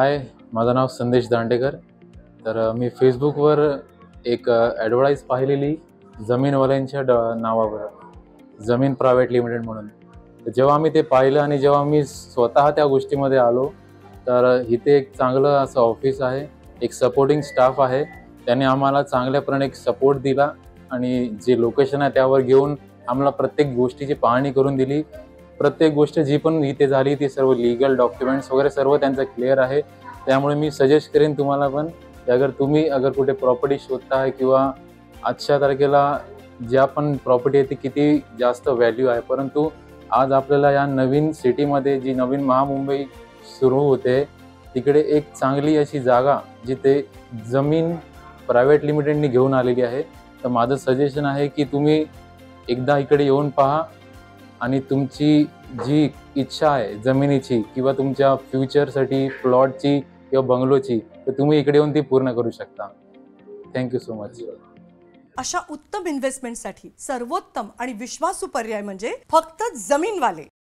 हाय, माझं नाव संदेश दांडेकर. मी फेसबुकवर एक ॲडव्हर्टाईज पाहिलेली जमीनवाल्यांच्या नावावर, जमीन प्रायव्हेट लिमिटेड म्हणून. तर जेव्हा मी ते पाहिलं आणि जेव्हा मी स्वतः त्या गोष्टीमध्ये आलो, तर इथे एक चांगलं असं ऑफिस आहे, एक सपोर्टिंग स्टाफ आहे. त्याने आम्हाला चांगल्याप्रमाणे एक सपोर्ट दिला आणि जे लोकेशन आहे त्यावर घेऊन आम्हाला प्रत्येक गोष्टीची पाहणी करून दिली. प्रत्येक गोष्ट जी पण इथे झाली ती सर्व लीगल डॉक्युमेंट्स वगैरे सर्व त्यांचं क्लिअर आहे. त्यामुळे मी सजेस्ट करेन तुम्हाला पण, की तुम्ही कुठे प्रॉपर्टी शोधताय किंवा आजच्या तारखेला ज्या पण प्रॉपर्टी आहे ती किती जास्त व्हॅल्यू आहे, परंतु आज आपल्याला या नवीन सिटीमध्ये जी नवीन महामुंबई सुरू होते, तिकडे एक चांगली अशी जागा जिथे जमीन प्रायव्हेट लिमिटेडनी घेऊन आलेली आहे. तर माझं सजेशन आहे की तुम्ही एकदा इकडे येऊन पहा आणि तुमची जी इच्छा आहे जमिनीची किंवा तुमच्या फ्युचरसाठी प्लॉटची किंवा बंगलोची, तर तुम्ही इकडे येऊन ती पूर्ण करू शकता. Thank you so much. अशा उत्तम इन्व्हेस्टमेंटसाठी सर्वोत्तम आणि विश्वासू पर्याय म्हणजे फक्त जमीनवाले.